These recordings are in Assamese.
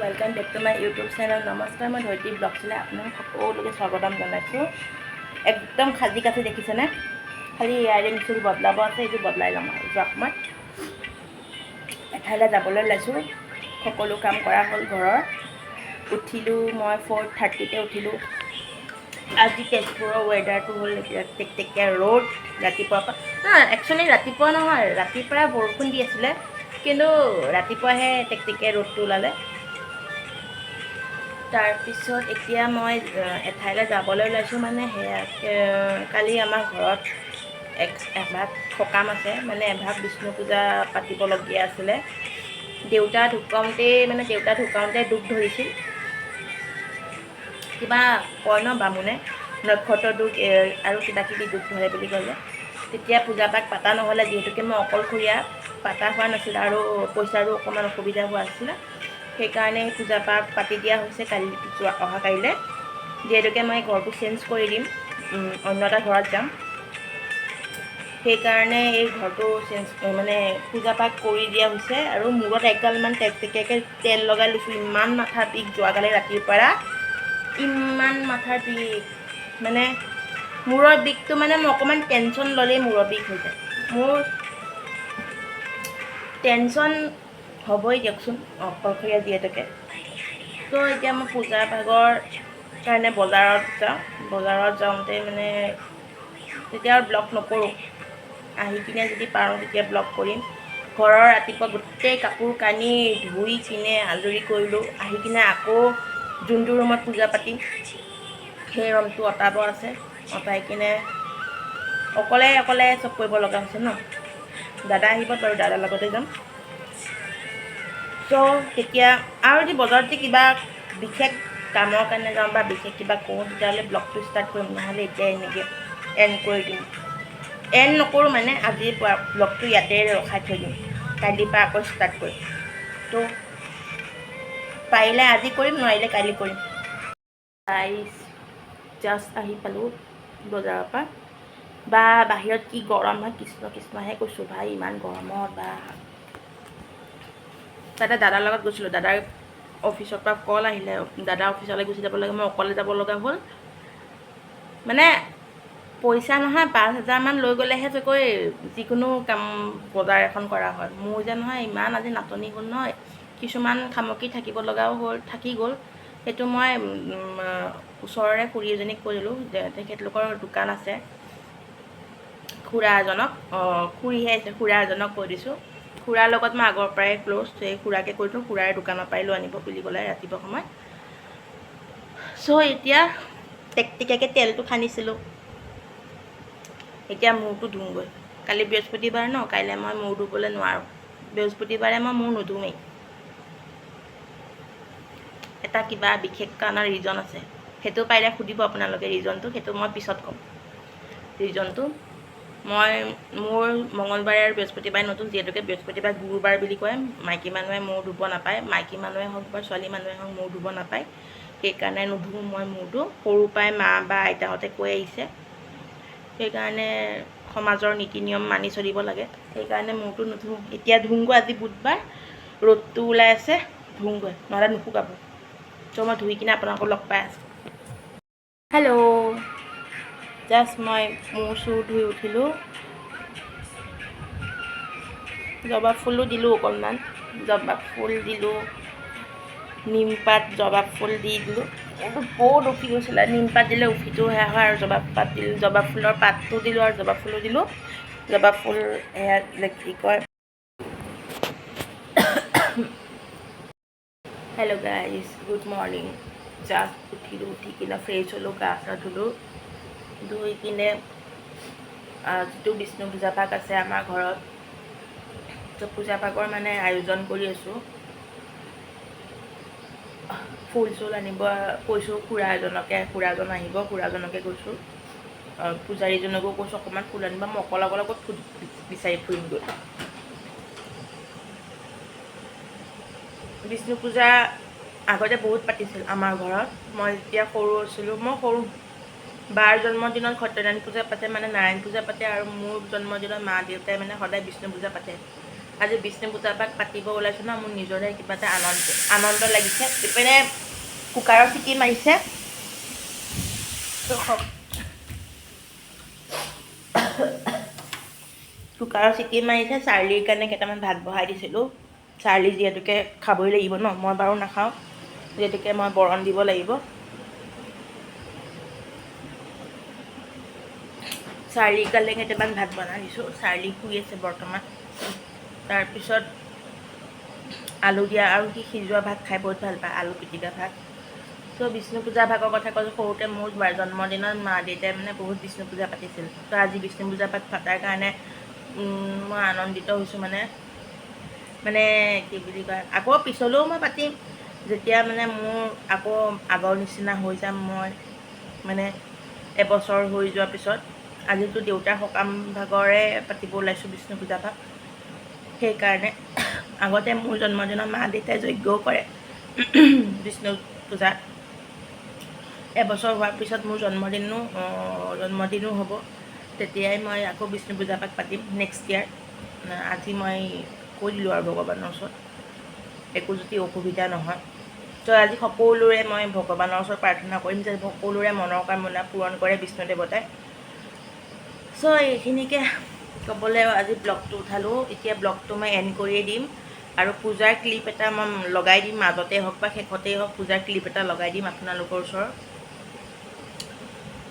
Welcome back to my YouTube channel. नमस्कार, मैं धरती ब्लग चले अपना सकलोके स्वागतम जानाइছোঁ। एकदम खाजी काठी देखिছেনে? खाली ইয়াৰিংছটো বদলাব আছে, এইটো বদলাই ল'ম আৰু যাওক। মই এঠাইলৈ যাবলৈ ওলাইছোঁ। সকলো কাম কৰা হ'ল ঘৰৰ। উঠিলোঁ মই 4:30তে উঠিলোঁ। আজি তেজপুৰৰ ৱেডাৰটো হ'ল টেকটেকীয়া ৰ'দ ৰাতিপুৱাৰ পৰা। একচুৱেলি ৰাতিপুৱা নহয়, ৰাতিৰ পৰা বৰষুণ দি আছিলে, কিন্তু ৰাতিপুৱাহে টেকটেকীয়া ৰ'দটো ওলালে। তাৰপিছত এতিয়া মই এঠাইলৈ যাবলৈ ওলাইছোঁ। মানে সেয়া কালি আমাৰ ঘৰত এভাগ সকাম আছে, মানে এভাগ বিষ্ণু পূজা পাতিবলগীয়া আছিলে। দেউতা ঢুকাওঁতে দুখ ধৰিছিল। কিবা কয় ন বামুণে, নক্ষত্ৰ দুখ আৰু কিবাকিবি দুখ ধৰে বুলি ক'লে। তেতিয়া পূজা পাঠ পতা নহ'লে, যিহেতুকে মই অকলশৰীয়া, পতা হোৱা নাছিল আৰু পইচাৰো অকণমান অসুবিধা হোৱা আছিলে। সেইকাৰণে পূজা পাঠ পাতি দিয়া হৈছে অহা কাইলৈ। যিহেতুকে মই ঘৰটো চেঞ্জ কৰি দিম, অন্য এটা ঘৰত যাম। সেইকাৰণে এই ঘৰটো মানে পূজা পাঠ কৰি দিয়া হৈছে। আৰু মূৰত একগালমান টেকটেকীয়াকৈ তেল লগাই লৈছোঁ। ইমান মাথা বিষ যোৱাকালি ৰাতিৰ পৰা, ইমান মাথাৰ বিষ। মানে মূৰৰ বিষটো মানে মই অকণমান টেনশ্যন ল'লেই মূৰৰ বিষ হৈ যায়। মোৰ টেনশ্যন হ'বই দিয়কচোন, অকলশৰীয়া যিহেতুকে। তো এতিয়া মই পূজা ভাগৰ কাৰণে বজাৰত যাওঁতে মানে তেতিয়া আৰু ব্লগ নকৰোঁ। আহি কিনে যদি পাৰোঁ তেতিয়া ব্লগ কৰিম। ঘৰৰ ৰাতিপুৱা গোটেই কাপোৰ কানি ধুই কিনে আজৰি কৰিলোঁ। আহি কিনে আকৌ যোনটো ৰুমত পূজা পাতিম সেই ৰুমটো অঁতাব আছে। অঁতাই কিনে অকলে চব কৰিব লগা হৈছে ন। দাদা আহিব বাৰু, দাদাৰ লগতে যাম। চ' তেতিয়া আৰু যদি বজাৰত যদি কিবা বিশেষ কামৰ কাৰণে যাওঁ বা বিশেষ কিবা কৰোঁ, তেতিয়াহ'লে ব্লগটো ষ্টাৰ্ট কৰিম। নহ'লে এতিয়া এনেকৈ এণ্ড কৰি দিম। এণ্ড নকৰোঁ মানে আজিৰ পৰা ব্লগটো ইয়াতে ৰখাই থৈ দিম। কালিৰ পৰা আকৌ ষ্টাৰ্ট কৰিম। তো পাৰিলে আজি কৰিম, নোৱাৰিলে কাইলৈ কৰিম। জাষ্ট আহি পালোঁ বজাৰৰ পৰা। বা বাহিৰত কি গৰম হয়, কৃষ্ণহে কৈছোঁ ভাই, ইমান গৰমত। বা তাতে দাদাৰ লগত গৈছিলোঁ। দাদাৰ অফিচৰ পৰা কল আহিলে, দাদা অফিচলৈ গুচি যাব লাগে। মই অকলে যাব লগা হ'ল। মানে পইচা নহয়, 5,000মান লৈ গ'লেহে চাগৈ যিকোনো কাম বজাৰ এখন কৰা হয়। মোৰ যে নহয় ইমান আজি নাটনি হ'ল নহয়, কিছুমান সামগ্ৰী থাকি গ'ল। সেইটো মই ওচৰৰে খুৰী এজনীক কৈ দিলোঁ। তেখেতলোকৰ দোকান আছে, খুৰা এজনক কৈ দিছোঁ। খুৰাৰ লগত মই আগৰ পৰাই ক্ল'জ। সেই খুৰাকে কৈ দিলোঁ, খুৰাৰ দোকানৰ পৰাই লৈ আনিব বুলি ক'লে ৰাতিপুৱা সময়ত। চ' এতিয়া টেকটেকীয়াকৈ তেলটো সানিছিলোঁ। এতিয়া মূৰটো ধুওঁগৈ। কালি বৃহস্পতিবাৰ ন, কাইলৈ মই মূৰ ধুবলৈ নোৱাৰোঁ। বৃহস্পতিবাৰে মই মূৰ নুধুৱেই। এটা কিবা বিশেষ কাৰণত ৰিজন আছে, সেইটো পাৰিলে সুধিব আপোনালোকে ৰিজনটো। সেইটো মই পিছত ক'ম ৰিজনটো। মোৰ মঙলবাৰে আৰু বৃহস্পতিবাৰে নুধুওঁ, যিহেতুকে বৃহস্পতিবাৰ গুৰুবাৰ বুলি কয়। মাইকী মানুহে মূৰ ধুব নাপায়, মাইকী মানুহে হওক বা ছোৱালী মানুহে হওক মূৰ ধুব নাপায়। সেইকাৰণে নুধুওঁ মই মূৰটো। সৰুৰ পৰাই মা বা আইতাহঁতে কৈ আহিছে। সেইকাৰণে সমাজৰ নীতি নিয়ম মানি চলিব লাগে। সেইকাৰণে মূৰটো নুধুওঁ। এতিয়া ধুওঁগৈ, আজি বুধবাৰ, ৰ'দটো ওলাই আছে, ধুওঁগৈ, নহ'লে নুশুকাব। চ' মই ধুই কিনে আপোনালোকক লগ পাই আছোঁ। হেল্ল', জাষ্ট মই মূৰ চুৰ ধুই উঠিলোঁ। জবা ফুলো দিলোঁ অকণমান, জবা ফুল দিলোঁ, নিমপাত জবা ফুল দি দিলোঁ। বহুত উফি গৈছিলে, নিমপাত দিলে উফিটো সেয়া হয়। আৰু জবা ফুলৰ পাতটো দিলোঁ আৰু জবা ফুলো দিলোঁ। জবা ফুল সেয়া কি কয়, hello' guys, good morning. Just উঠিলোঁ, উঠি কিনে ফ্ৰেছ হ'লোঁ, গা চা ধুলোঁ। ধুই কিনে যিটো বিষ্ণু পূজা ভাগ আছে আমাৰ ঘৰত, তো পূজা ভাগৰ মানে আয়োজন কৰি আছোঁ। ফুল চুল আনিব কৈছোঁ খুৰাজন আহিব, খুৰাজনকে কৈছোঁ। পূজাৰীজনকো কৈছোঁ অকণমান ফুল আনিব। মই অকলে ক'ত ফুল বিচাৰি ফুৰিমগৈ। বিষ্ণু পূজা আগতে বহুত পাতিছিল আমাৰ ঘৰত। মই যেতিয়া সৰু আছিলোঁ, বাৰ জন্মদিনত সত্যনাৰায়ণ পূজা পাতে, মানে নাৰায়ণ পূজা পাতে। আৰু মোৰ জন্মদিনত মা দেউতাই মানে সদায় বিষ্ণু পূজা পাতে। আজি বিষ্ণু পূজা পাঠ পাতিব ওলাইছোঁ ন, মোৰ নিজৰে কিবা এটা আনন্দ লাগিছে। ইপিনে কুকাৰৰ চিটি মাৰিছে, কুকাৰৰ চিটি মাৰিছে। চাৰ্লিৰ কাৰণে কেইটামান ভাত বহাই দিছিলোঁ। চাৰ্লি যিহেতুকে খাবই লাগিব ন, মই বাৰু নাখাওঁ, যিহেতুকে মই বৰণ দিব লাগিব। চাৰ্লিৰ কাৰণে কেইটামান ভাত বনাই দিছোঁ। চাৰ্লি শুই আছে বৰ্তমান। তাৰপিছত আলু দিয়া আৰু কি সিজোৱা ভাত খাই বহুত ভাল পায়, আলু পিটিকা ভাত। ত' বিষ্ণু পূজা ভাগৰ কথা কৈছোঁ, সৰুতে মোৰ জন্মদিনত মা দেউতাই মানে বহুত বিষ্ণু পূজা পাতিছিল। ত' আজি বিষ্ণু পূজা পাঠ পতাৰ কাৰণে মই আনন্দিত হৈছোঁ। মানে কি বুলি কয়, আকৌ পিছলৈও মই পাতিম, যেতিয়া মানে মোৰ আকৌ আগৰ নিচিনা হৈ যাম। মই মানে এবছৰ হৈ যোৱাৰ পিছত, আজিতো দেউতাৰ সকাম ভাগৰে পাতিব ওলাইছোঁ বিষ্ণু পূজা ভাগ। সেইকাৰণে আগতে মোৰ জন্মদিনত মা দেউতাই যজ্ঞও কৰে বিষ্ণু পূজাত। এবছৰ হোৱাৰ পিছত মোৰ জন্মদিনো হ'ব, তেতিয়াই মই আকৌ বিষ্ণু পূজা পাঠ পাতিম নেক্সট ইয়াৰ। আজি মই কৈ দিলোঁ আৰু ভগৱানৰ ওচৰত একো যদি অসুবিধা নহয়। তো আজি সকলোৰে মই ভগৱানৰ ওচৰত প্ৰাৰ্থনা কৰিম যে সকলোৰে মনৰ কামনা পূৰণ কৰে বিষ্ণু দেৱতাই। চ' এইখিনিকে ক'বলৈ আজি ব্লগটো উঠালোঁ। এতিয়া ব্লগটো মই এণ্ড কৰিয়ে দিম, আৰু পূজাৰ ক্লিপ এটা মই লগাই দিম, মাজতে হওক বা শেষতেই হওক পূজাৰ ক্লিপ এটা লগাই দিম আপোনালোকৰ ওচৰত।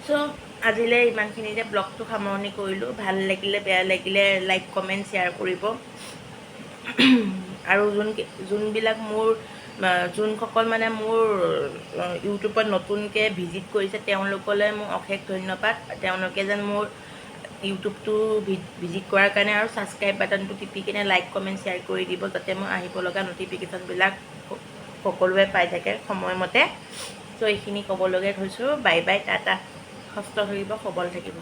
চ' আজিলৈ ইমানখিনিতে ব্লগটো সামৰণি কৰিলোঁ। ভাল লাগিলে বেয়া লাগিলে লাইক কমেণ্ট শ্বেয়াৰ কৰিব। আৰু যোনবিলাক যোনসকল মানে মোৰ ইউটিউবত নতুনকৈ ভিজিট কৰিছে তেওঁলোকলৈ মোৰ অশেষ ধন্যবাদ। তেওঁলোকে যেন মোৰ ইউটিউবটো ভিজিট কৰাৰ কাৰণে আৰু ছাবস্ক্ৰাইব বাটনটো টিপি কিনে লাইক কমেণ্ট শ্বেয়াৰ কৰি দিব, যাতে মই আহিব লগা ন'টিফিকেশ্যনবিলাক সকলোৱে পাই থাকে সময়মতে। চ' এইখিনি ক'বলগীয়া থৈছোঁ। Bye bye, Tata. সুস্থ থাকিব, সবল থাকিব।